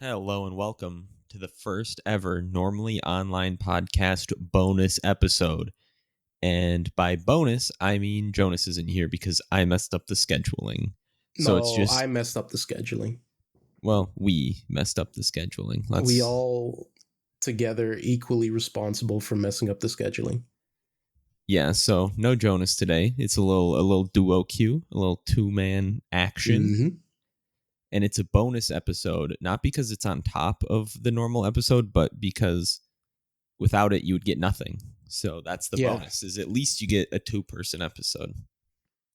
Hello and welcome to the first ever normally online podcast bonus episode. And by bonus, I mean Jonas isn't here because I messed up the scheduling. So it's No, just, I messed up the scheduling. we messed up the scheduling. We all together equally responsible for messing up the scheduling. Yeah, so no Jonas today. It's a little duo queue, a little two-man action. Mm-hmm. And it's a bonus episode, not because it's on top of the normal episode, but because without it you would get nothing. So that's the bonus, is at least you get a two-person episode.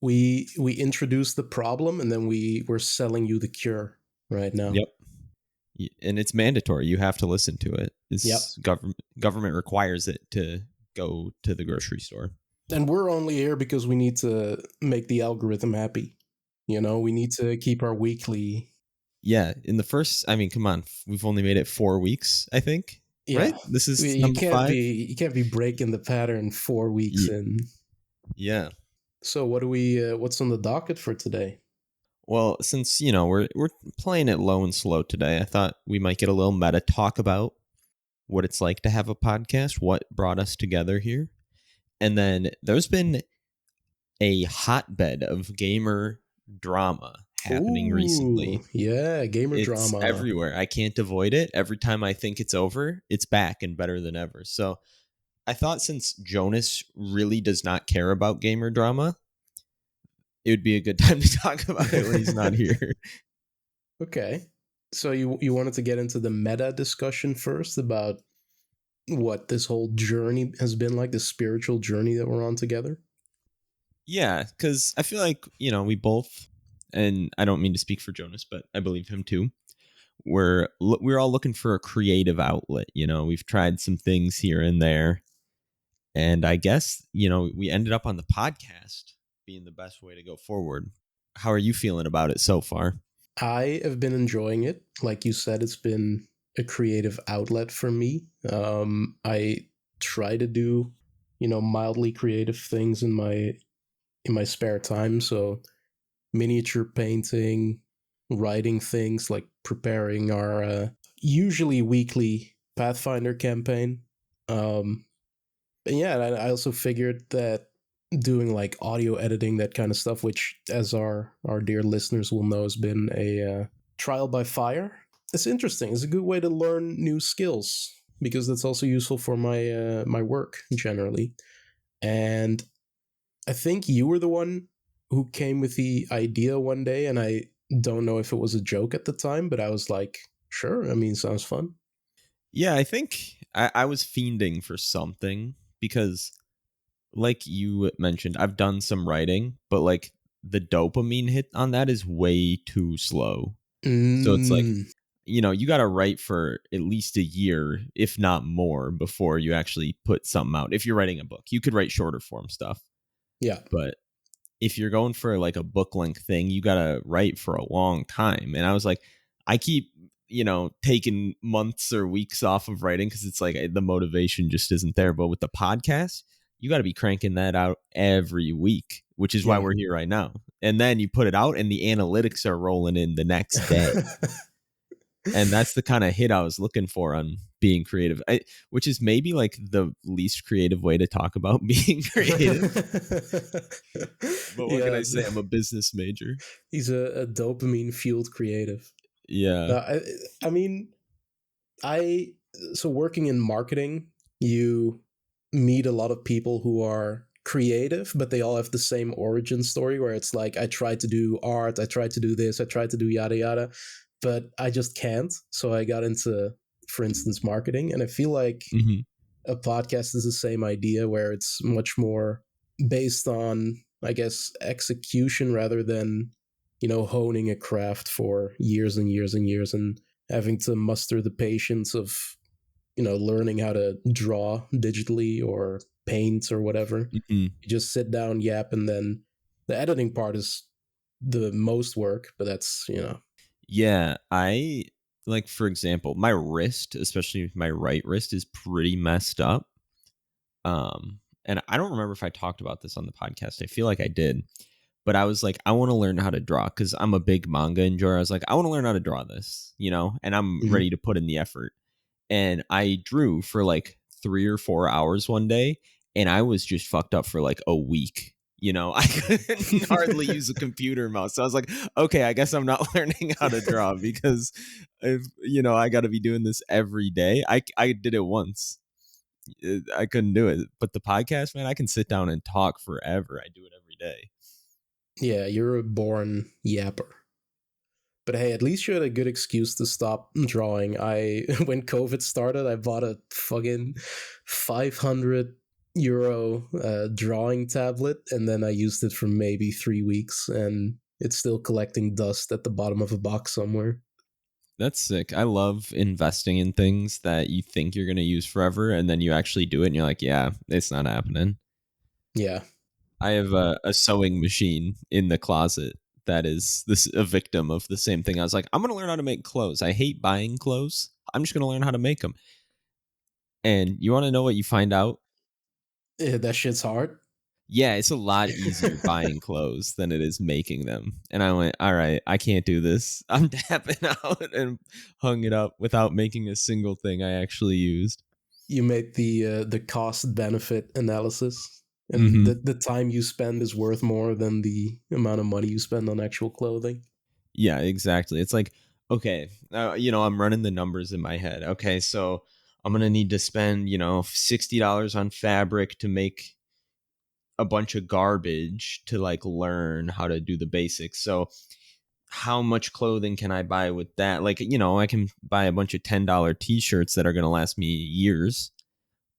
We introduced the problem and then we're selling you the cure right now. Yep. And it's mandatory. You have to listen to it. It's government requires it to go to the grocery store. And we're only here because we need to make the algorithm happy. You know, we need to keep our weekly. Yeah. In the first, I mean, come on. We've only made it 4 weeks, I think. Yeah. Right? This is you number can't 5. you can't be breaking the pattern 4 weeks in. Yeah. So what's on the docket for today? Well, since, we're playing it low and slow today, I thought we might get a little meta, talk about what it's like to have a podcast, what brought us together here. And then there's been a hotbed of gamer drama happening recently. Yeah, gamer It's drama everywhere. I can't avoid it. Every time I think it's over, it's back and better than ever. So I thought since Jonas really does not care about gamer drama, it would be a good time to talk about it when he's not here. Okay. So you wanted to get into the meta discussion first about what this whole journey has been like, the spiritual journey that we're on together? Yeah, because I feel like, we both, and I don't mean to speak for Jonas, but I believe him too. We're all looking for a creative outlet. We've tried some things here and there. And I guess, we ended up on the podcast being the best way to go forward. How are you feeling about it so far? I have been enjoying it. Like you said, it's been a creative outlet for me. I try to do, mildly creative things in my spare time. So miniature painting, writing things, like preparing our usually weekly Pathfinder campaign. And yeah, I also figured that doing like audio editing, that kind of stuff, which as our dear listeners will know has been a trial by fire. It's interesting. It's a good way to learn new skills because that's also useful for my work generally. And I think you were the one who came with the idea one day, and I don't know if it was a joke at the time, but I was like, sure, I mean, sounds fun. Yeah, I think I was fiending for something because, like you mentioned, I've done some writing, but like the dopamine hit on that is way too slow. So it's like, you got to write for at least a year, if not more, before you actually put something out. If you're writing a book, you could write shorter form stuff. Yeah. But if you're going for like a book length thing, you got to write for a long time. And I was like, I keep, taking months or weeks off of writing because it's like the motivation just isn't there. But with the podcast, you got to be cranking that out every week, which is why we're here right now. And then you put it out and the analytics are rolling in the next day. And that's the kind of hit I was looking for on being creative, which is maybe like the least creative way to talk about being creative. But what can I say? I'm a business major. He's a dopamine fueled creative. Yeah. I mean, so working in marketing, you meet a lot of people who are creative, but they all have the same origin story where it's like, I tried to do art, I tried to do this, I tried to do yada yada, but I just can't. So I got into, for instance, marketing. And I feel like a podcast is the same idea where it's much more based on, I guess, execution rather than, honing a craft for years and years and years and having to muster the patience of, learning how to draw digitally or paint or whatever. You just sit down, yap, and then the editing part is the most work, but that's, Yeah, I like, for example, my wrist, especially my right wrist, is pretty messed up. And I don't remember if I talked about this on the podcast. I feel like I did, but I was like, I want to learn how to draw because I'm a big manga enjoyer. I was like, I want to learn how to draw this, and I'm Mhm. ready to put in the effort. And I drew for like 3 or 4 hours one day, and I was just fucked up for like a week. I couldn't hardly use a computer mouse. So I was like, okay, I guess I'm not learning how to draw because if I got to be doing this every day. I did it once. I couldn't do it. But the podcast, man, I can sit down and talk forever. I do it every day. Yeah, you're a born yapper. But hey, at least you had a good excuse to stop drawing. When COVID started, I bought a fucking 500 euro drawing tablet, and then I used it for maybe 3 weeks, and it's still collecting dust at the bottom of a box somewhere. That's sick. I love investing in things that you think you're going to use forever, and then you actually do it, and you're like, yeah, it's not happening. Yeah. I have a sewing machine in the closet that is a victim of the same thing. I was like, I'm going to learn how to make clothes. I hate buying clothes. I'm just going to learn how to make them. And you want to know what you find out? That shit's hard. Yeah, it's a lot easier buying clothes than it is making them. And I went, all right, I can't do this. I'm tapping out and hung it up without making a single thing I actually used. You made the cost benefit analysis, and Hmm. the time you spend is worth more than the amount of money you spend on actual clothing. Yeah, exactly. It's like, okay, I'm running the numbers in my head. Okay, so I'm going to need to spend, $60 on fabric to make a bunch of garbage to like learn how to do the basics. So how much clothing can I buy with that? Like, I can buy a bunch of $10 t-shirts that are going to last me years,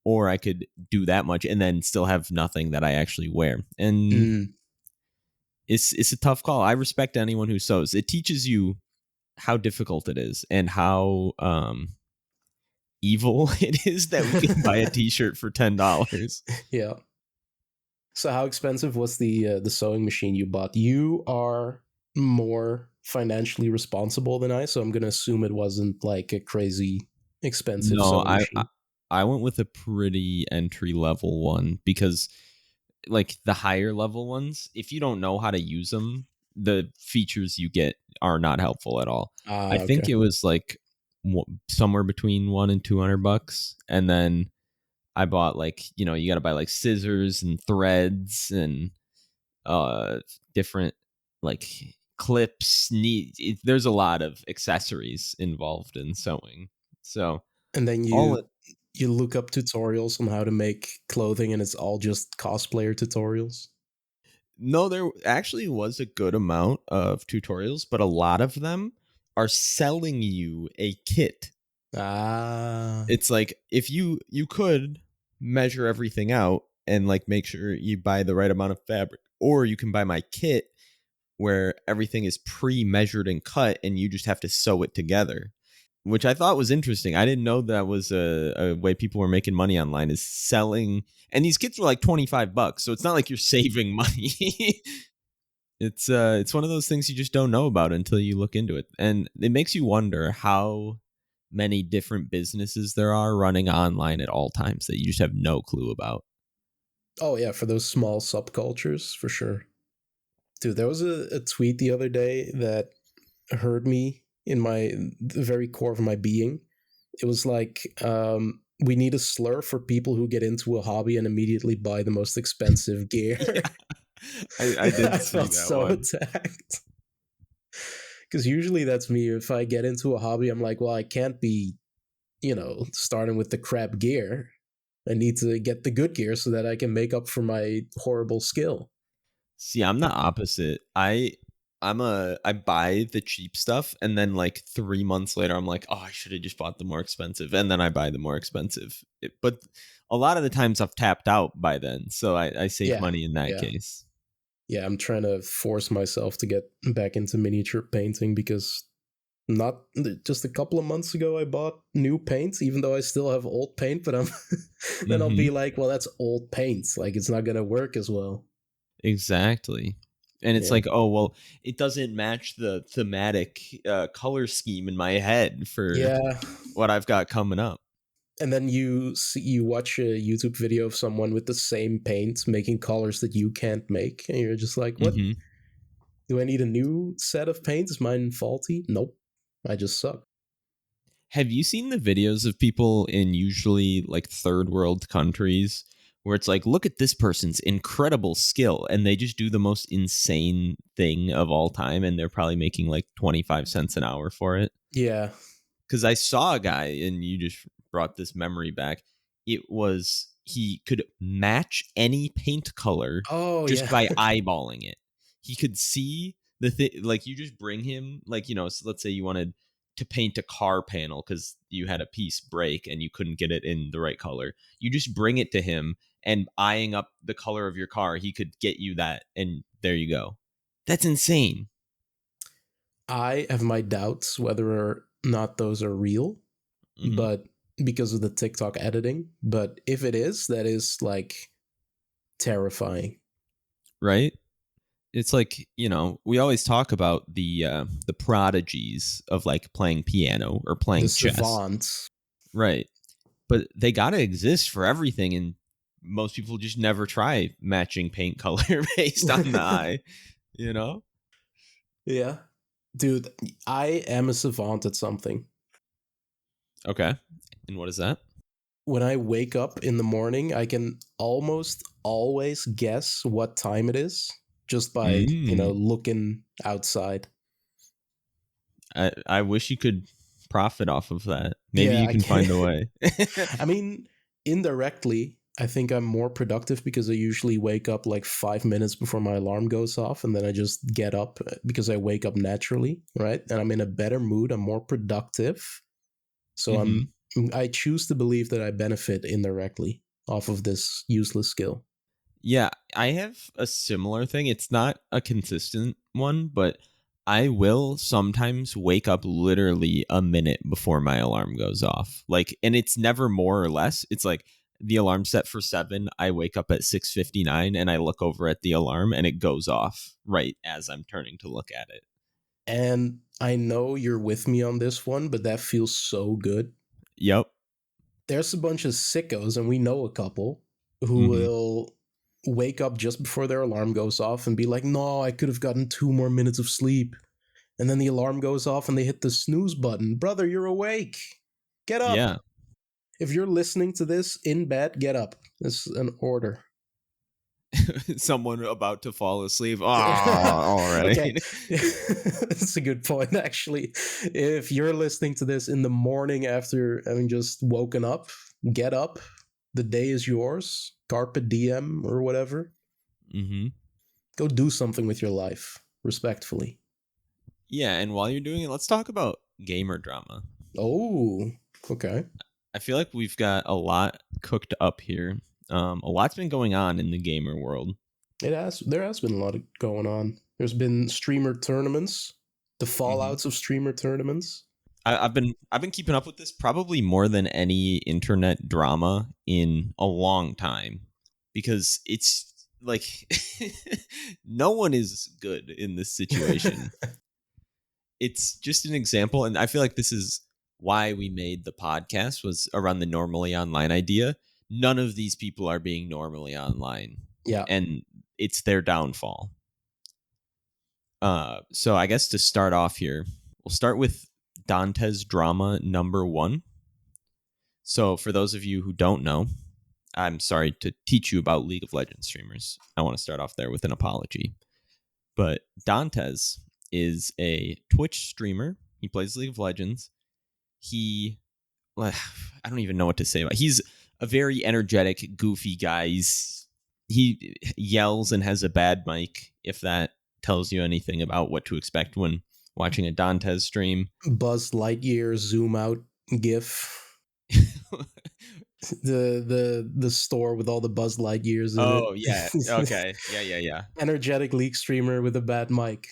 or I could do that much and then still have nothing that I actually wear. And Mm. it's a tough call. I respect anyone who sews. It teaches you how difficult it is and how evil it is that we can buy a t-shirt for $10. Yeah. So how expensive was the sewing machine you bought? You are more financially responsible than I, so I'm gonna assume it wasn't like a crazy expensive No, sewing I machine. I went with a pretty entry level one because like the higher level ones, if you don't know how to use them, the features you get are not helpful at all. I Ah, think okay. it was like somewhere between $100 and $200, and then I bought like you got to buy like scissors and threads and uh different like clips. There's a lot of accessories involved in sewing, so And then all you look up tutorials on how to make clothing, and it's all just cosplayer tutorials. No, there actually was a good amount of tutorials, but a lot of them are selling you a kit. Ah, It's like if you could measure everything out and like make sure you buy the right amount of fabric, or you can buy my kit where everything is pre-measured and cut and you just have to sew it together, which I thought was interesting. I didn't know that was a way people were making money online, is selling, and these kits were like $25, so it's not like you're saving money. It's one of those things you just don't know about until you look into it. And it makes you wonder how many different businesses there are running online at all times that you just have no clue about. oh yeah, for those small subcultures, for sure. Dude, there was a tweet the other day that hurt me in the very core of my being. It was like, we need a slur for people who get into a hobby and immediately buy the most expensive gear. Yeah. I I did see felt that so one. attacked. Because usually that's me. If I get into a hobby, I'm like, well, I can't be, starting with the crap gear. I need to get the good gear so that I can make up for my horrible skill. See, I'm the opposite. I buy the cheap stuff and then like 3 months later I'm like, oh, I should have just bought the more expensive, and then I buy the more expensive. But a lot of the times I've tapped out by then, so I save Yeah, money in that yeah, case. yeah. I'm trying to force myself to get back into miniature painting because not just a couple of months ago I bought new paints, even though I still have old paint. But I'm then I'll Hmm. be like, well, that's old paint. Like it's not gonna work as well. Exactly. And it's Yeah, like, oh, well, it doesn't match the thematic color scheme in my head for yeah. what I've got coming up. And then you watch a YouTube video of someone with the same paint making colors that you can't make, and you're just like, what? Hmm. Do I need a new set of paint? Is mine faulty? Nope. I just suck. Have you seen the videos of people in usually like third world countries where it's like, look at this person's incredible skill, and they just do the most insane thing of all time, and they're probably making like 25 cents an hour for it? Yeah. Because I saw a guy, and you just brought this memory back. It was he could match any paint color Oh, just yeah. by eyeballing it. He could see the thing. Like you just bring him, like, so let's say you wanted to paint a car panel because you had a piece break and you couldn't get it in the right color. You just bring it to him, and eyeing up the color of your car, he could get you that, and there you go. That's insane. I have my doubts whether or not those are real, Hmm. but because of the TikTok editing. But if it is, that is like terrifying. Right? It's like, we always talk about the prodigies of like playing piano or The playing chess, savants. right? But they got to exist for everything, and most people just never try matching paint color based on the eye, you know? Yeah. Dude, I am a savant at something. Okay. And what is that? When I wake up in the morning, I can almost always guess what time it is just by, Mm. looking outside. I wish you could profit off of that. Maybe Yeah, you I can can. find a way. I mean, indirectly, I think I'm more productive because I usually wake up like 5 minutes before my alarm goes off, and then I just get up because I wake up naturally, right? And I'm in a better mood. I'm more productive. So Hmm. I choose to believe that I benefit indirectly off of this useless skill. Yeah, I have a similar thing. It's not a consistent one, but I will sometimes wake up literally a minute before my alarm goes off. Like, and it's never more or less. It's like the alarm set for 7. I wake up at 6:59, and I look over at the alarm, and it goes off right as I'm turning to look at it. And I know you're with me on this one, but that feels so good. Yep. There's a bunch of sickos, and we know a couple who Hmm. will wake up just before their alarm goes off and be like, no, I could have gotten 2 more minutes of sleep. And then the alarm goes off and they hit the snooze button. Brother, you're awake. Get up. Yeah. If you're listening to this in bed, get up. It's an order. Someone about to fall asleep. Oh, already. Okay. That's a good point, actually. If you're listening to this in the morning after having just woken up, get up. The day is yours. Carpe diem or whatever. Hmm. Go do something with your life, respectfully. Yeah, and while you're doing it, let's talk about gamer drama. Oh, okay. I feel like we've got a lot cooked up here. A lot's been going on in the gamer world. There has been a lot going on. There's been streamer tournaments, the Hmm. fallouts of streamer tournaments. I've been keeping up with this probably more than any internet drama in a long time, because it's like no one is good in this situation. It's just an example, and I feel like this is why we made the podcast, was around the normally online idea. None of these people are being normally online, Yeah. and it's their downfall. So I guess to start off here, we'll start with Dante's drama number 1. So for those of you who don't know, I'm sorry to teach you about League of Legends streamers. I want to start off there with an apology. But Dantes is a Twitch streamer. He plays League of Legends. He I don't even know what to say about. He's a very energetic, goofy guy. He yells and has a bad mic. If that tells you anything about what to expect when watching a Dantes stream. Buzz Lightyear zoom out gif. The store with all the Buzz Lightyears in Oh yeah. it. Okay. Yeah. Yeah. Yeah. Energetic league streamer with a bad mic.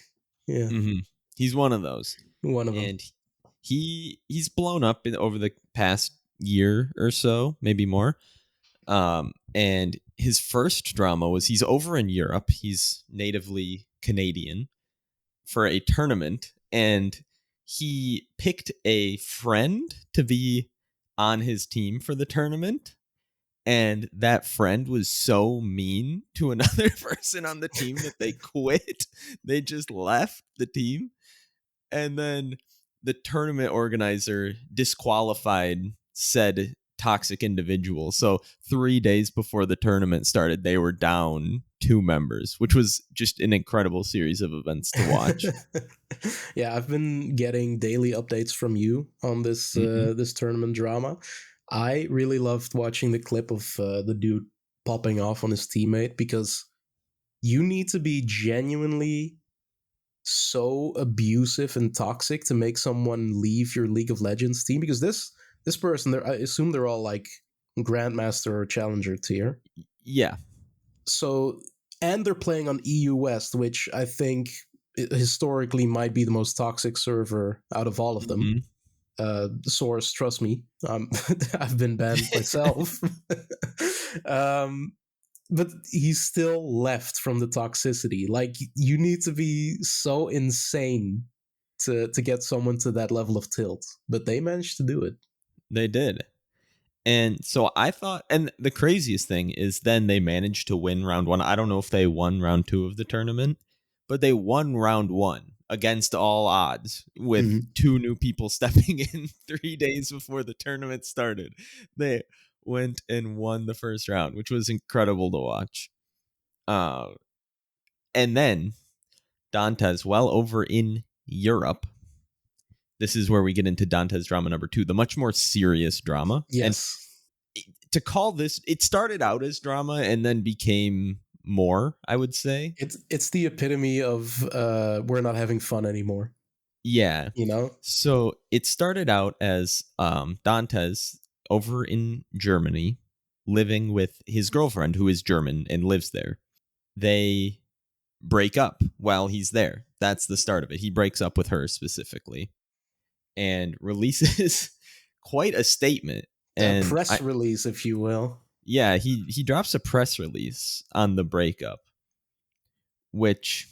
Yeah, Hmm. He's one of those, one of them. and he's blown up over the past year or so, maybe more. And his first drama was he's over in Europe. He's natively Canadian for a tournament, and he picked a friend to be on his team for the tournament. And that friend was so mean to another person on the team that they quit. They just left the team. And then the tournament organizer disqualified said toxic individual. So 3 days before the tournament started, they were down 2 members, which was just an incredible series of events to watch. Yeah, I've been getting daily updates from you on this Hmm. this tournament drama. I really loved watching the clip of the dude popping off on his teammate because you need to be genuinely so abusive and toxic to make someone leave your League of Legends team because this person, I assume they're all like Grandmaster or Challenger tier. Yeah. So, and they're playing on EU West, which I think historically might be the most toxic server out of all of them. Hmm. Source, trust me, I've been banned myself. um, but he's still left from the toxicity. Like you need to be so insane to get someone to that level of tilt, but they managed to do it. They did. And so I thought, and the craziest thing is then they managed to win round one. I don't know if they won round two of the tournament, but they won round one against all odds with Mm-hmm. 2 new people stepping in 3 days before the tournament started. They went and won the first round, which was incredible to watch. Uh, and then Dantes, well over in Europe, this is where we get into Dante's drama number 2, the much more serious drama. And Yes, to call this, it started out as drama and then became more, I would say. it's the epitome of we're not having fun anymore. Yeah. You know? So it started out as Dantes over in Germany living with his girlfriend who is German and lives there. They break up while he's there. That's the start of it. He breaks up with her specifically and releases quite a statement. A And press release, if you will. yeah, he drops a press release on the breakup, which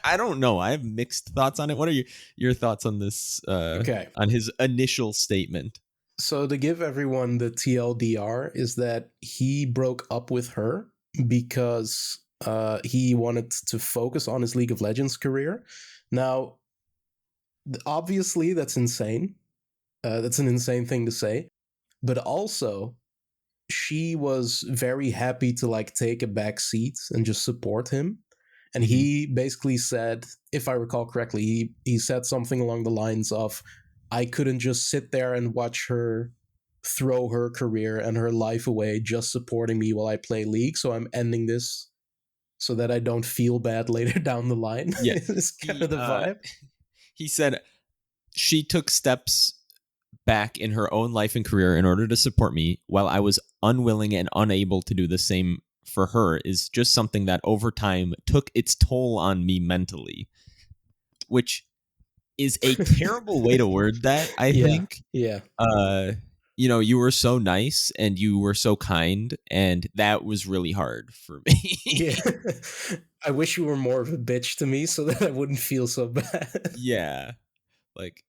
I don't know. I have mixed thoughts on it. What are your thoughts on this? Okay. On his initial statement? So to give everyone the TLDR is that he broke up with her because he wanted to focus on his League of Legends career. Now, obviously, that's insane. That's an insane thing to say. But also, she was very happy to like take a back seat and just support him. And Mm-hmm. he basically said, if I recall correctly, he said something along the lines of, I couldn't just sit there and watch her throw her career and her life away just supporting me while I play League. So I'm ending this so that I don't feel bad later down the line. Yeah, It's kind of he the vibe. he said she took steps back in her own life and career in order to support me, while I was unwilling and unable to do the same for her. Is just something that over time took its toll on me mentally, which is a terrible way to word that, I Yeah. think. Yeah. uh you were so nice and you were so kind, and that was really hard for Yeah. me. I wish you were more of a bitch to me so that I wouldn't feel so bad. Yeah, like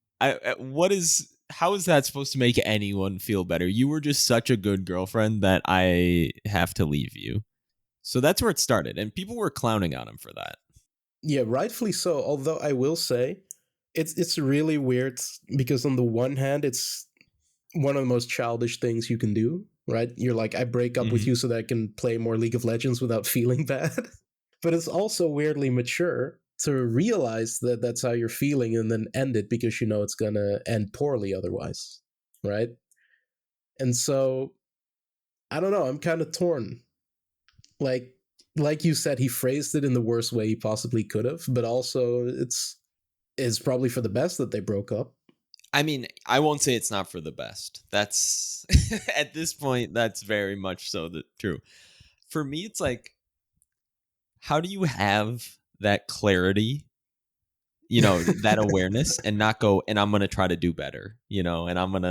what is how is that supposed to make anyone feel better? You were just such a good girlfriend that I have to leave you. So that's where it started, and people were clowning on him for that. Yeah, rightfully so. Although I will say, it's really weird because on the one hand, it's one of the most childish things you can do. Right? You're like, I break up with Hmm. you so that I can play more League of Legends without feeling bad. But it's also weirdly mature to realize that that's how you're feeling and then end it because you know it's gonna end poorly otherwise. Right? And so I don't know. I'm kind of torn. Like like you said, he phrased it in the worst way he possibly could have, but also it's probably for the best that they broke up. I mean, I won't say it's not for the best. That's at this point, that's very much so true. For me, it's like, how do you have that clarity, that awareness, and not go, and I'm going to try to do better, and I'm going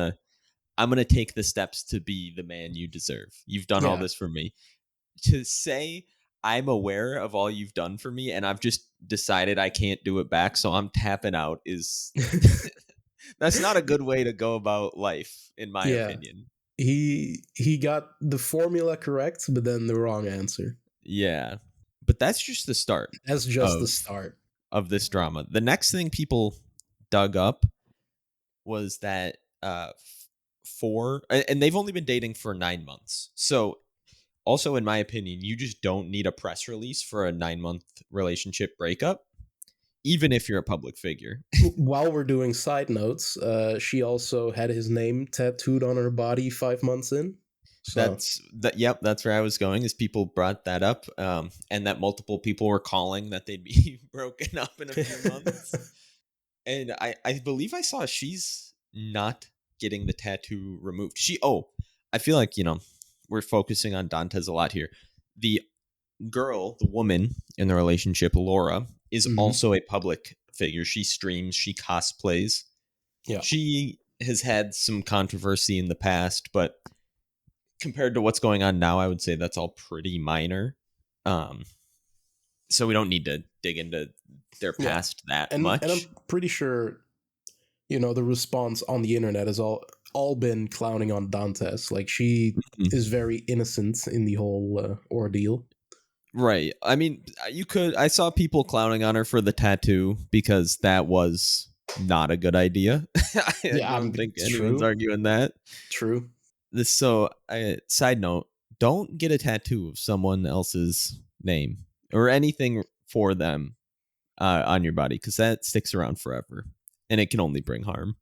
to take the steps to be the man you deserve. You've done all Yeah. this for me. To say I'm aware of all you've done for me and I've just decided I can't do it back, so I'm tapping out, is that's not a good way to go about life, in my Yeah. opinion. he got the formula correct, but then the wrong answer. Yeah. But that's just the start That's just the of start. this drama. The next thing people dug up was that and they've only been dating for 9 months. So also in my opinion, you just don't need a press release for a 9-month relationship breakup, even if you're a public figure. While we're doing side notes, she also had his name tattooed on her body 5 months in. So Yep, that's where I was going, is people brought that up, and that multiple people were calling that they'd be broken up in a few months. And I believe I saw she's not getting the tattoo removed. I feel like, we're focusing on Dantes a lot here. The the woman in the relationship, Laura, is Mhm. also a public figure. She streams, she cosplays. Yeah. She has had some controversy in the past, but compared to what's going on now, I would say that's all pretty minor. Um, so we don't need to dig into their Yeah. past that And I'm much. pretty sure, the response on the internet has all been clowning on Dantes. Like, she is Mhm. very innocent in the whole ordeal. Right. I mean, I saw people clowning on her for the tattoo because that was not a good idea. I Yeah, don't think it's anyone's true. arguing that. True. Side note, don't get a tattoo of someone else's name or anything for them on your body, because that sticks around forever and it can only bring harm.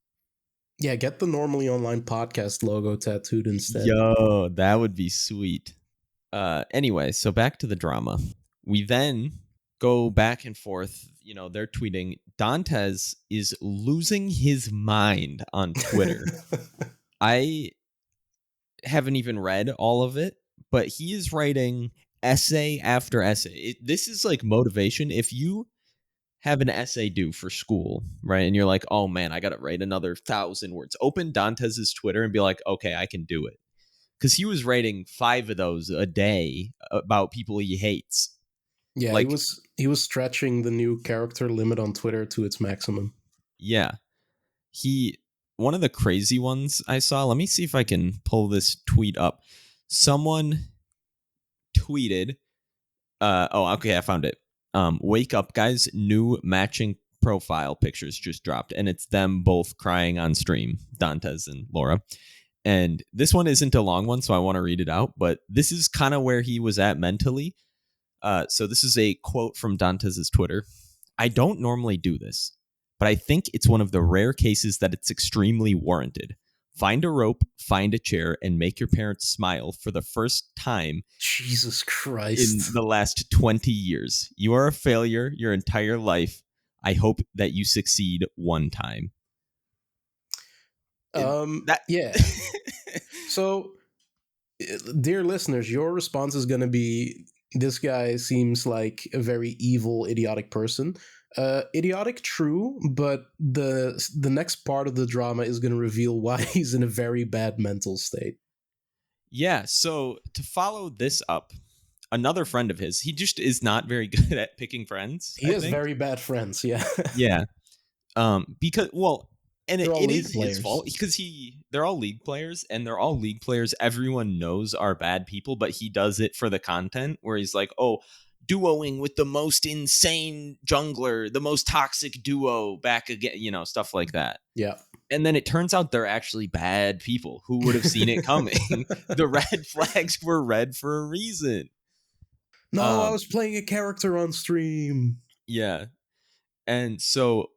Yeah, get the Normally Online podcast logo tattooed instead. Yo, that would be sweet. Anyway, so back to the drama. We then go back and forth. They're tweeting. Dantes is losing his mind on Twitter. I haven't even read all of it, but he is writing essay after essay. This is like motivation. If you have an essay due for school, right, and you're like, oh man, I got to write another 1,000 words, open Dantes's Twitter and be like, okay, I can do it. Because he was writing 5 of those a day about people he hates. Yeah, he Like, was stretching the new character limit on Twitter to its maximum. yeah, he one of the crazy ones I saw. Let me see if I can pull this tweet up. Someone tweeted, oh, okay, I found it. Wake up, guys! New matching profile pictures just dropped, and it's them both crying on stream, Dantes and Laura. And this one isn't a long one, so I want to read it out. But this is kind of where he was at mentally. So this is a quote from Dantes's Twitter. I don't normally do this, but I think it's one of the rare cases that it's extremely warranted. Find a rope, find a chair, and make your parents smile for the first time Jesus in Christ. the last 20 years. You are a failure your entire life. I hope that you succeed one time. And that Yeah. So, dear listeners, your response is going to be, this guy seems like a very evil, idiotic person. Idiotic, true, but the next part of the drama is going to reveal why he's in a very bad mental state. Yeah, so to follow this up, another friend of his, he just is not very good at picking friends, He I has think. very bad friends, yeah. Yeah. Because, well, and They're all it league is his players. fault, because they're all league players, and they're all league players everyone knows are bad people, but he does it for the content, where he's like, oh, duoing with the most insane jungler, the most toxic duo back again, stuff like that. Yeah. And then it turns out they're actually bad people. Who would have seen it coming? The red flags were red for a reason. No, I Um, was playing a character on stream. yeah. And so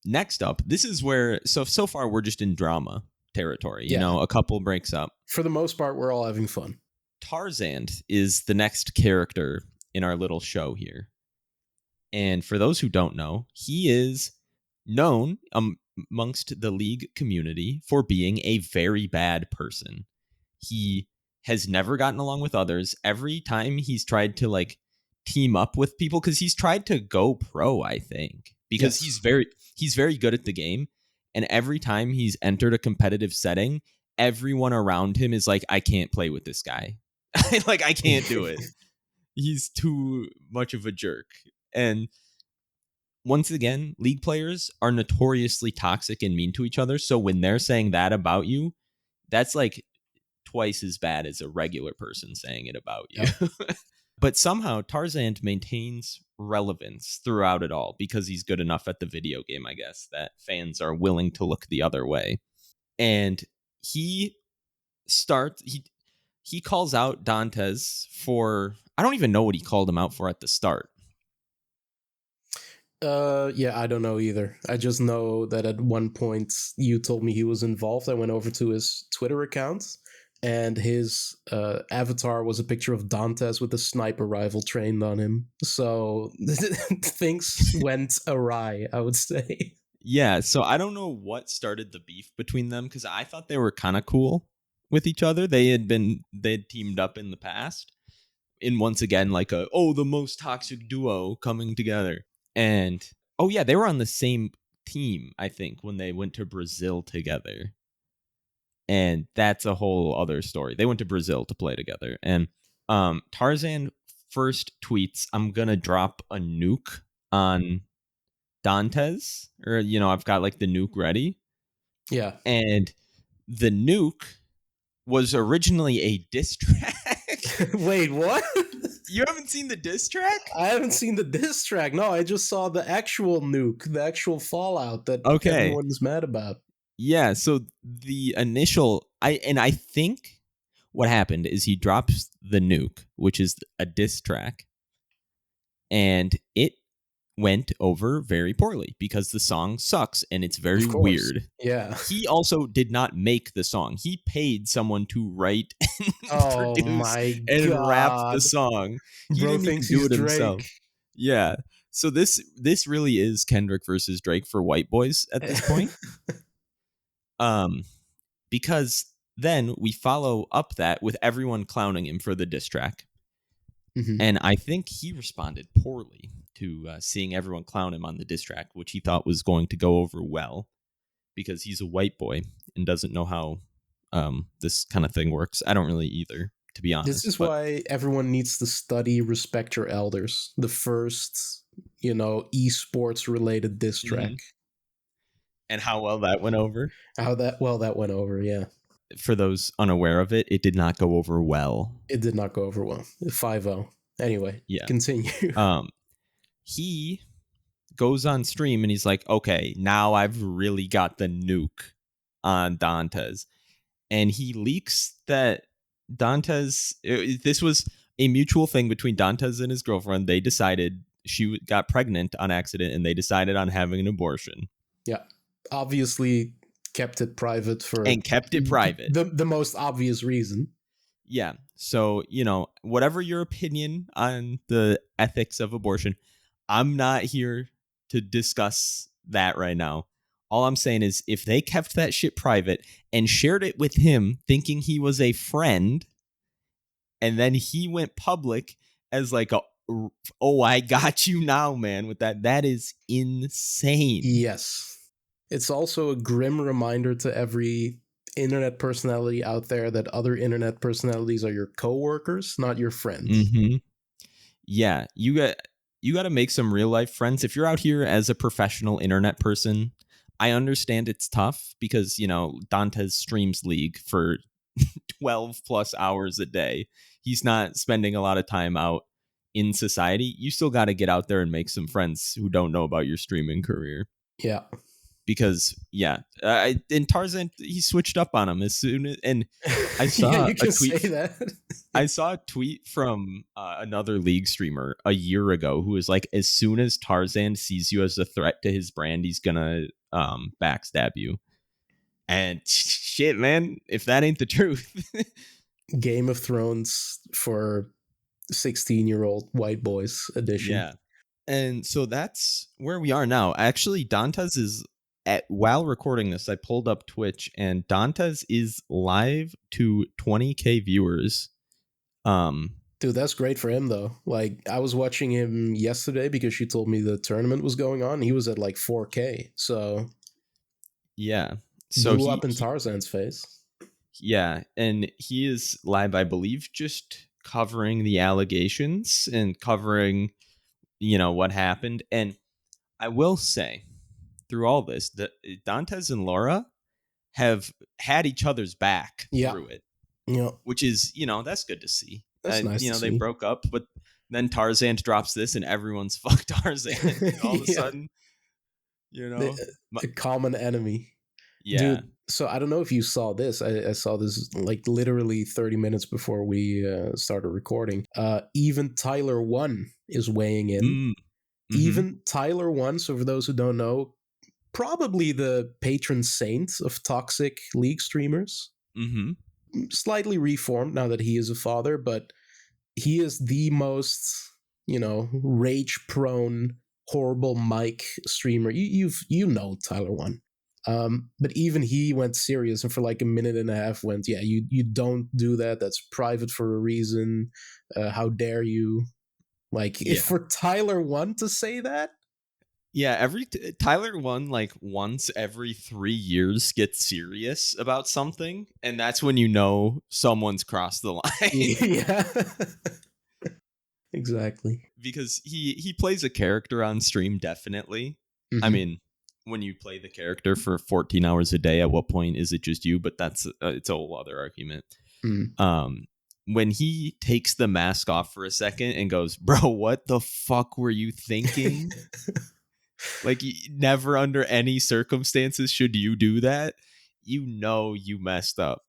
next up, this is where so far we're just in drama territory. Yeah. A couple breaks up. For the most part, we're all having fun. Tarzan is the next character in our little show here. And for those who don't know, he is known amongst the league community for being a very bad person. He has never gotten along with others. Every time he's tried to team up with people, because he's tried to go pro, I think, because Yes. he's very good at the game. And every time he's entered a competitive setting, everyone around him is like, I can't play with this guy. I can't do it. He's too much of a jerk. And once again, league players are notoriously toxic and mean to each other. So when they're saying that about you, that's like twice as bad as a regular person saying it about you. Yep. But somehow Tarzan maintains relevance throughout it all because he's good enough at the video game, I guess, that fans are willing to look the other way. And he starts he calls out Dantes for, I don't even know what he called him out for at the start. Yeah, I don't know either. I just know that at one point you told me he was involved. I went over to his Twitter account, and his avatar was a picture of Dantes with a sniper rifle trained on him. So things went awry, I would say. Yeah, so I don't know what started the beef between them because I thought they were kind of cool with each other. They'd teamed up in the past, and once again, like the most toxic duo coming together. And oh yeah, they were on the same team, I think, when they went to Brazil together. And that's a whole other story. They went to Brazil to play together. And Tarzan first tweets, "I'm gonna drop a nuke on Dantes," or I've got like the nuke ready. Yeah. And the nuke was originally a diss track. Wait, what? You haven't seen the diss track? I haven't seen the diss track. No, I just saw the actual nuke, the actual Fallout that Okay. everyone's mad about. Yeah, so the initial I think what happened is he drops the nuke, which is a diss track, and it went over very poorly because the song sucks and it's very Of course. weird. Yeah. He also did not make the song. He paid someone to write and Oh produce my and rap the God. song. He Bro didn't even thinks do he's it himself. Drake. Yeah. So this really is Kendrick versus Drake for white boys at this point. Because then we follow up that with everyone clowning him for the diss track. Mhm. And I think he responded poorly to seeing everyone clown him on the diss track, which he thought was going to go over well because he's a white boy and doesn't know how this kind of thing works. I don't really either, to be honest. This is why everyone needs to study Respect Your Elders, the first, esports related diss track. Mm-hmm. And how well that went over. That went over, yeah. For those unaware of it, it did not go over well. It did not go over well. 5-0. Anyway, yeah. Continue. He goes on stream and he's like, okay, now I've really got the nuke on Dantes. And he leaks that Dantes, this was a mutual thing between Dantes and his girlfriend. They decided she got pregnant on accident and they decided on having an abortion. Yeah. Obviously kept it private the most obvious reason. Yeah. So, whatever your opinion on the ethics of abortion, I'm not here to discuss that right now. All I'm saying is if they kept that shit private and shared it with him thinking he was a friend, and then he went public as like I got you now, man, with that is insane. Yes. It's also a grim reminder to every internet personality out there that other internet personalities are your coworkers, not your friends. Mm-hmm. Yeah, you got to make some real life friends. If you're out here as a professional internet person, I understand it's tough because, Dantes streams League for 12 plus hours a day. He's not spending a lot of time out in society. You still got to get out there and make some friends who don't know about your streaming career. Yeah. Because, and Tarzan, he switched up on him as soon as, and I saw you can a tweet. Say that. I saw a tweet from another League streamer a year ago who was like, as soon as Tarzan sees you as a threat to his brand, he's gonna backstab you. And shit, man, if that ain't the truth. Game of Thrones for 16-year-old white boys edition. Yeah. And so that's where we are now. Actually, Dantes is while recording this, I pulled up Twitch and Dantes is live to 20K viewers. Dude, that's great for him though. Like I was watching him yesterday because she told me the tournament was going on. He was at like 4K. So yeah. So blew up in Tarzan's face. Yeah, and he is live, I believe, just covering the allegations and covering, what happened. And I will say, through all this, that Dantes and Laura have had each other's back through it. You know, which is, that's good to see. that's nice to They see. broke up, but then Tarzan drops this and everyone's fuck Tarzan. All of a Yeah, sudden, you the, know, a common enemy. yeah. Dude, so I don't know if you saw this. I saw this like literally 30 minutes before we started recording. Even Tyler 1 is weighing in. Mm, mm-hmm, Even Tyler 1, so for those who don't know, probably the patron saint of toxic league streamers. mm-hmm. Slightly reformed now that he is a father, but he is the most, rage prone, horrible mic streamer. You know Tyler 1. But even he went serious and for like a minute and a half went, yeah, you don't do that. That's private for a reason. How dare you? Like, if Yeah. for Tyler 1 to say that, Yeah, Tyler 1 like once every 3 years gets serious about something, and that's when you know someone's crossed the line. yeah, exactly. Because he plays a character on stream, definitely. I Mm-hmm. mean, when you play the character for 14 hours a day, at what point is it just you? But that's it's a whole other argument. Mm. Um, when he takes the mask off for a second and goes, "Bro, what the fuck were you thinking?" Like, never under any circumstances should you do that. You messed up.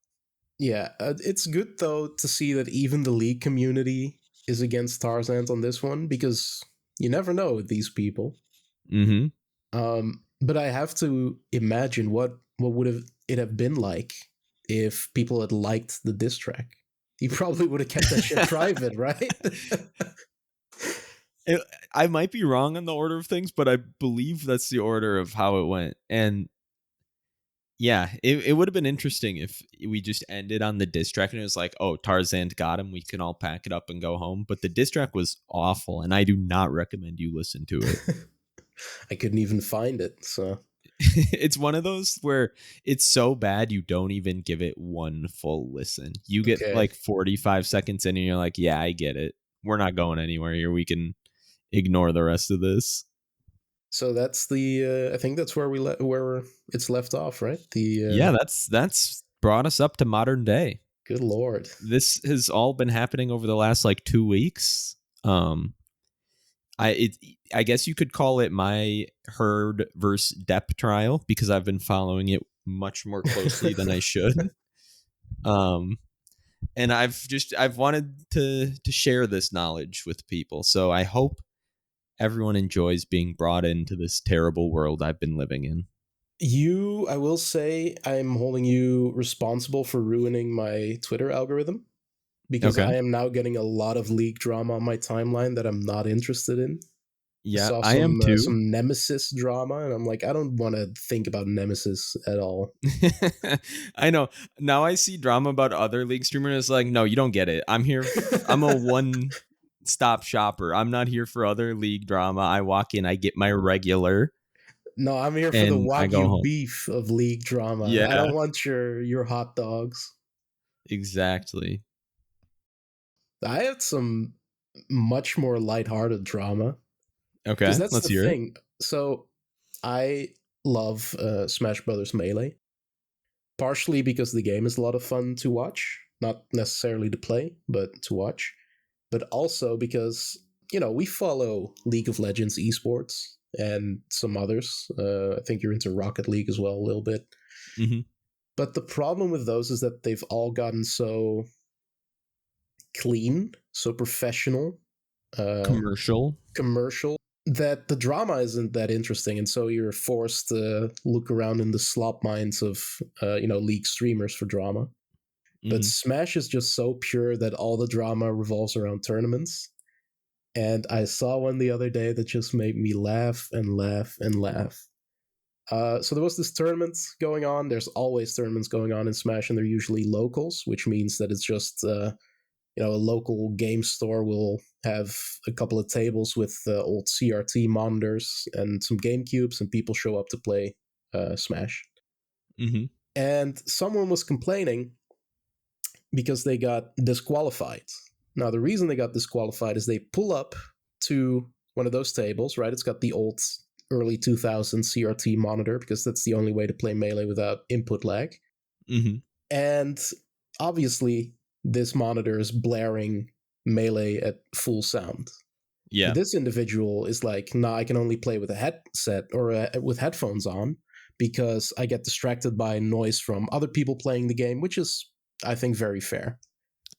Yeah, it's good though to see that even the league community is against Tarzan on this one because you never know with these people. Mm-hmm. But I have to imagine what would have it have been like if people had liked the diss track. He probably would have kept that shit private, right? It, I might be wrong on the order of things, but I believe that's the order of how it went. And yeah, it would have been interesting if we just ended on the diss track and it was like, oh, Tarzan got him. We can all pack it up and go home. But the diss track was awful, and I do not recommend you listen to it. I couldn't even find it, so It's one of those where it's so bad you don't even give it one full listen. You get okay. like 45 seconds in and you're like, yeah, I get it. We're not going anywhere here. We can ignore the rest of this. So that's the I think that's where where it's left off, right? The Yeah, that's brought us up to modern day. good lord. This has all been happening over the last like 2 weeks. Um, I guess you could call it my Herd versus Depp trial because I've been following it much more closely than I should. Um, and I've wanted to share this knowledge with people. So I hope everyone enjoys being brought into this terrible world I've been living in. I will say, I'm holding you responsible for ruining my Twitter algorithm because Okay. I am now getting a lot of league drama on my timeline that I'm not interested in. I Yeah, saw I am too. some Nemesis drama, and I'm like, I don't want to think about Nemesis at all. I know. Now I see drama about other league streamers. It's like, no, you don't get it. I'm a one stop shopper. I'm not here for other league drama. I walk in, I get my regular, No, I'm here for the and I go Wagyu home. beef of league drama. I Yeah, don't want your hot dogs. exactly. I had some much more lighthearted drama because Okay, that's let's the hear it. thing. So I love Smash Brothers Melee, partially because the game is a lot of fun to watch, not necessarily to play, but to watch, but also because we follow League of Legends esports and some others. I think you're into Rocket League as well a little bit. Hmm. But the problem with those is that they've all gotten so clean, so professional, uh, Commercial. commercial, that the drama isn't that interesting, and so you're forced to look around in the slop mines of league streamers for drama. But Hmm. Smash is just so pure that all the drama revolves around tournaments. And I saw one the other day that just made me laugh and laugh and laugh. So there was this tournament going on. There's always tournaments going on in Smash, and they're usually locals, which means that it's just a local game store will have a couple of tables with old CRT monitors and some Game Cubes, and people show up to play Smash. Hmm. And someone was complaining because they got disqualified. Now, the reason they got disqualified is they pull up to one of those tables, right? It's got the old early 2000s CRT monitor because that's the only way to play Melee without input lag. Hmm. And obviously this monitor is blaring Melee at full sound. But Yeah. this individual is like, nah, I can only play with a headset or with headphones on because I get distracted by noise from other people playing the game, which is, I think, very fair.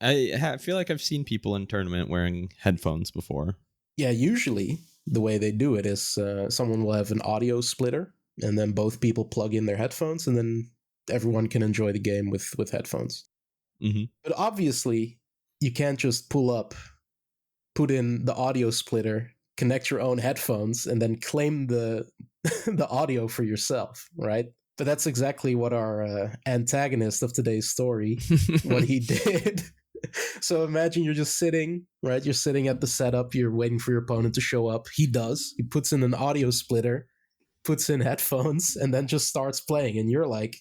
Feel like I've seen people in tournament wearing headphones before. Yeah, usually the way they do it is someone will have an audio splitter, and then both people plug in their headphones, and then everyone can enjoy the game with headphones. Mm-hmm. But obviously, you can't just put in the audio splitter, connect your own headphones, and then claim the the audio for yourself, right? But that's exactly what our antagonist of today's story, what he did. So imagine you're just sitting, right? You're sitting at the setup, you're waiting for your opponent to show up. He does. He puts in an audio splitter, puts in headphones, and then just starts playing. And you're like,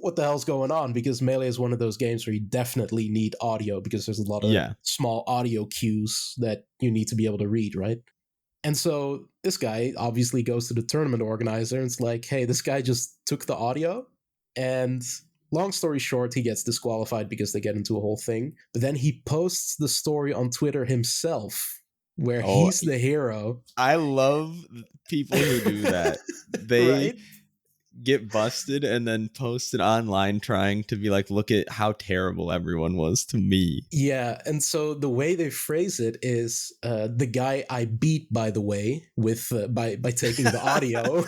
what the hell's going on? Because Melee is one of those games where you definitely need audio because there's a lot of Yeah. small audio cues that you need to be able to read, right? And so this guy obviously goes to the tournament organizer and it's like, hey, this guy just took the audio. And long story short, he gets disqualified because they get into a whole thing. But then he posts the story on Twitter himself, where Oh, he's the hero. I love people who do that. They Right? get busted and then post it online trying to be like, look at how terrible everyone was to me. Yeah, and so the way they phrase it is the guy I beat, by the way, with by taking the audio.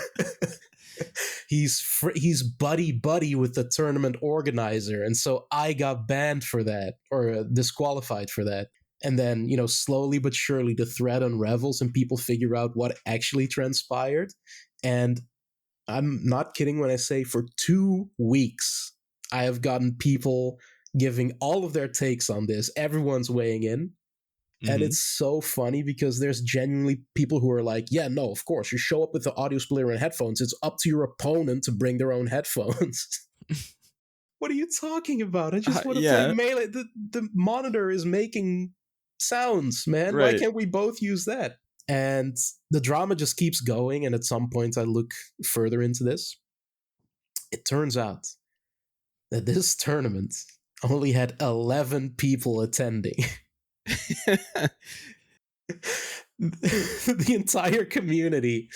He's buddy with the tournament organizer, and so I got banned for that or disqualified for that. And then slowly but surely the thread unravels, and people figure out what actually transpired. And I'm not kidding when I say for 2 weeks I have gotten people giving all of their takes on this. Everyone's weighing in. And Mm-hmm. it's so funny because there's genuinely people who are like, yeah, no, of course, you show up with the audio splitter and headphones. It's up to your opponent to bring their own headphones. What are you talking about? I just want to play Yeah, Melee. The monitor is making sounds, man. Why right. can't we both use that? And the drama just keeps going. And at some point, I look further into this. It turns out that this tournament only had 11 people attending. The entire community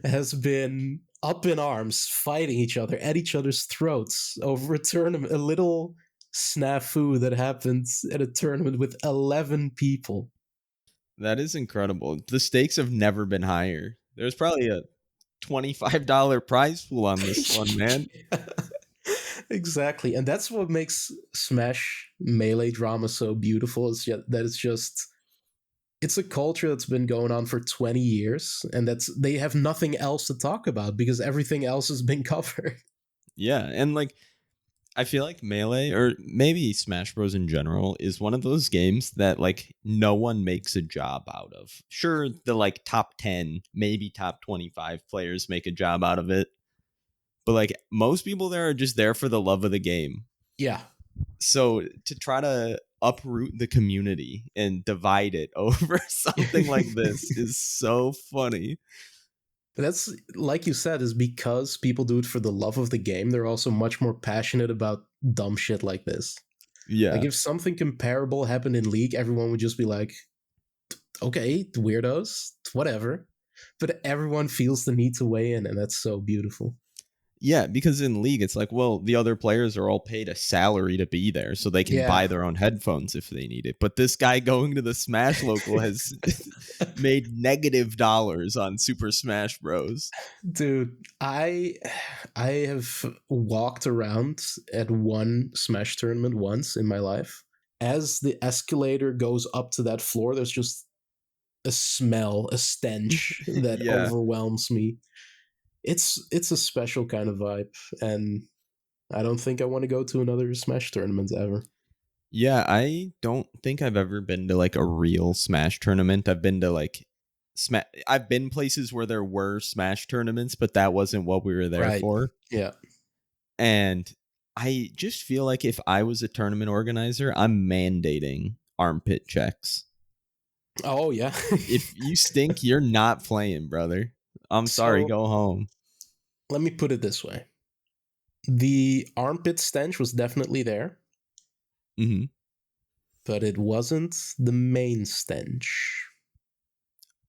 has been up in arms, fighting each other at each other's throats over a tournament, a little snafu that happened at a tournament with 11 people. That is incredible. The stakes have never been higher. There's probably a $25 prize pool on this one, man. Exactly. And that's what makes Smash Melee drama so beautiful, is that it's a culture that's been going on for 20 years, and they have nothing else to talk about because everything else has been covered. Yeah, and like I feel like Melee or maybe Smash Bros in general is one of those games that like no one makes a job out of. Sure, the like top 10, maybe top 25 players make a job out of it. But like most people there are just there for the love of the game. Yeah. So to try to uproot the community and divide it over something like this is so funny. That's, like you said, is because people do it for the love of the game. They're also much more passionate about dumb shit like this. Like Yeah. if something comparable happened in League, everyone would just be like, okay, weirdos, whatever. But everyone feels the need to weigh in, and that's so beautiful. Yeah, because in League, it's like, well, the other players are all paid a salary to be there so they can Yeah. buy their own headphones if they need it. But this guy going to the Smash local has made negative dollars on Super Smash Bros. Dude, I have walked around at one Smash tournament once in my life. As the escalator goes up to that floor, there's just a smell, a stench that Yeah. overwhelms me. It's a special kind of vibe, and I don't think I want to go to another Smash tournament ever. Yeah, I don't think I've ever been to like a real Smash tournament. I've been to like I've been places where there were Smash tournaments, but that wasn't what we were there Right. for. Yeah. And I just feel like if I was a tournament organizer, I'm mandating armpit checks. Oh yeah. If you stink, you're not playing, brother. I'm sorry, So go home. let me put it this way: the armpit stench was definitely there, Mm-hmm. but it wasn't the main stench.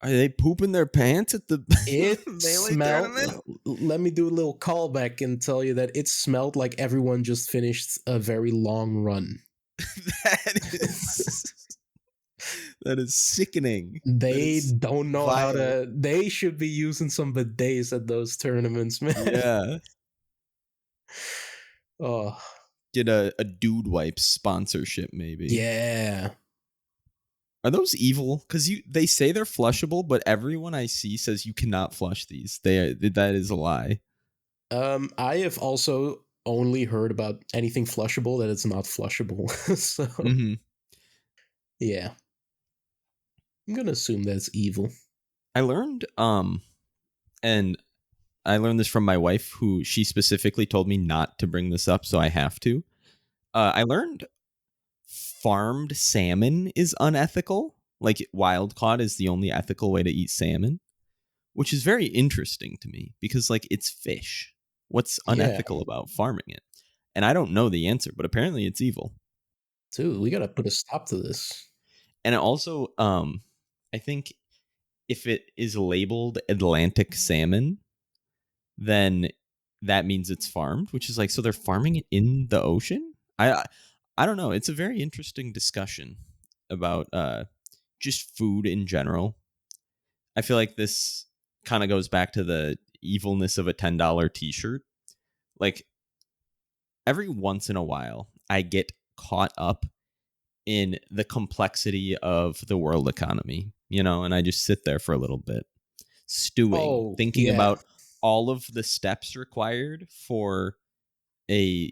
Are they pooping their pants at the It melee smelled. tournament? Let me do a little callback and tell you that it smelled like everyone just finished a very long run. That is that is sickening. That They is don't know how vile. to. They should be using some bidets at those tournaments, man. Yeah. Oh, Get a dude wipes sponsorship, maybe. yeah. Are those evil? Because they say they're flushable, but everyone I see says you cannot flush these. That is a lie. I have also only heard about anything flushable that it's not flushable. So Mm-hmm. yeah, I'm gonna assume that's evil. I learned and I learned this from my wife, who she specifically told me not to bring this up, so I have to. I learned farmed salmon is unethical. Like wild caught is the only ethical way to eat salmon, which is very interesting to me because like it's fish. What's Yeah, unethical about farming it? And I don't know the answer, but apparently it's evil. dude, we gotta put a stop to this. And it also, I think if it is labeled Atlantic salmon, then that means it's farmed, which is like so they're farming it in the ocean. I don't know. It's a very interesting discussion about just food in general. I feel like this kind of goes back to the evilness of a $10 t-shirt. Like every once in a while, I get caught up in the complexity of the world economy, and I just sit there for a little bit, stewing, Oh thinking yeah. about all of the steps required for a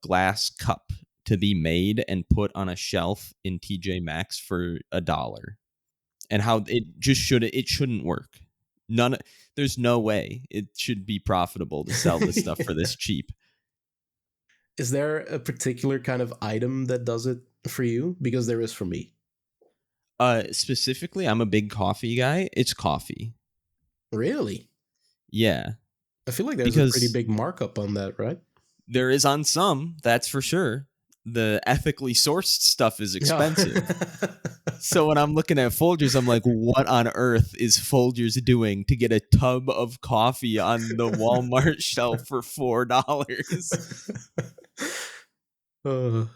glass cup to be made and put on a shelf in TJ Maxx for $1, and how it shouldn't work. None There's no way it should be profitable to sell this stuff for this cheap. Is there a particular kind of item that does it for you? Because there is for me. Specifically, I'm a big coffee guy. It's coffee. Really? Yeah, I feel like there's a pretty because big markup on that, right? there is on some, that's for sure. The ethically sourced stuff is Yeah. expensive. So when I'm looking at Folgers, I'm like, what on earth is Folgers doing to get a tub of coffee on the Walmart shelf for $4?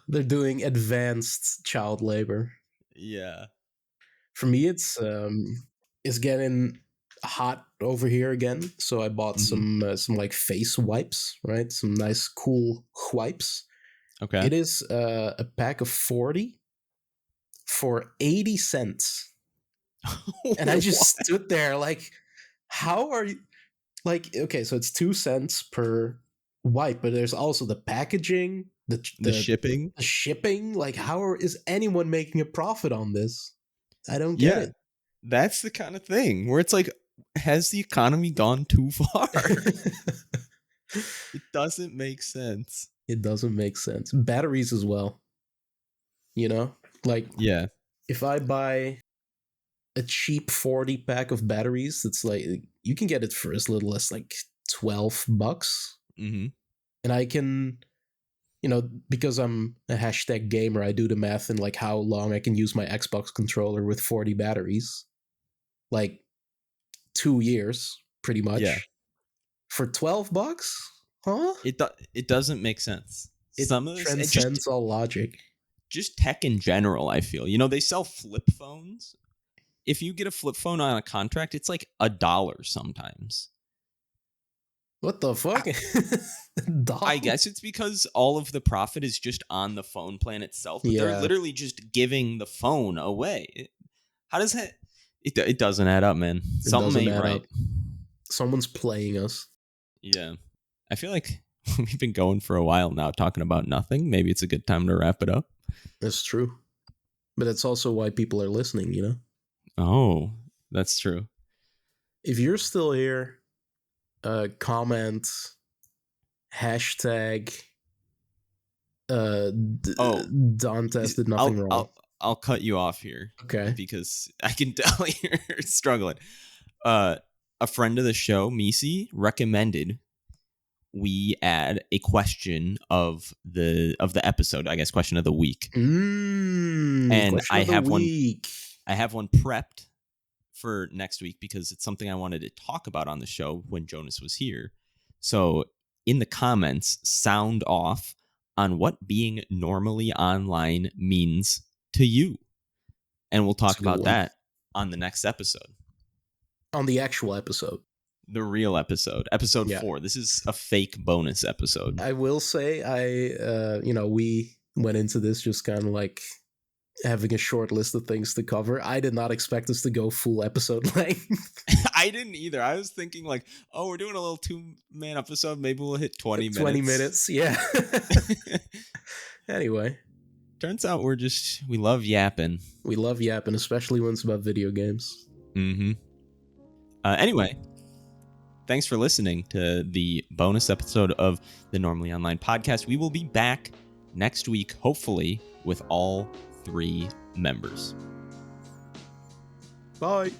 They're doing advanced child labor. Yeah. For me, it's getting hot over here again. So I bought Hmm. some like face wipes, right? Some nice cool wipes. Okay. It is a pack of 40 for 80 cents. And I just What? stood there like, how are you? Like, okay, so it's 2 cents per wipe, but there's also the packaging, The shipping? the shipping. Like, is anyone making a profit on this? I don't get Yeah. it. That's the kind of thing where it's like, has the economy gone too far? It doesn't make sense. It doesn't make sense. Batteries as well. You know, like Yeah. if I buy a cheap 40 pack of batteries, it's like you can get it for as little as like $12. Hmm. And I can, because I'm a hashtag gamer, I do the math and like how long I can use my Xbox controller with 40 batteries. Like 2 years, pretty Yeah. much. For $12? Huh? It doesn't make sense. It Some of this, and just transcends all logic. just tech in general, I feel. They sell flip phones. If you get a flip phone on a contract, it's like $1 sometimes. What the I, fuck? I Dollar? guess it's because all of the profit is just on the phone plan itself, but they're Yeah, literally just giving the phone away. How does that? It doesn't add up, man. it Something doesn't ain't add right. up. Someone's playing us. Yeah. I feel like we've been going for a while now talking about nothing. Maybe it's a good time to wrap it up. That's true. But that's also why people are listening. Oh, that's true. If you're still here, comment hashtag Oh, Dantes did nothing I'll wrong. I'll I'll cut you off here Okay. because I can tell you're struggling. A friend of the show, Misi, recommended we add a question of the episode, I guess, question of the week. And Question of the week. I have one prepped for next week because it's something I wanted to talk about on the show when Jonas was here. So in the comments, sound off on what being normally online means to you. And we'll talk about that on the next episode. On the actual episode. The real episode. Episode 4. This is a fake bonus episode. I will say we went into this just kind of like having a short list of things to cover. I did not expect us to go full episode length. I didn't either. I was thinking like, oh, we're doing a little 2-man episode. Maybe we'll hit 20 minutes. 20 minutes, yeah. Anyway. Turns out we love yapping. We love yapping, especially when it's about video games. Mm-hmm. Anyway, thanks for listening to the bonus episode of the Normally Online podcast. We will be back next week, hopefully, with all 3 members. Bye.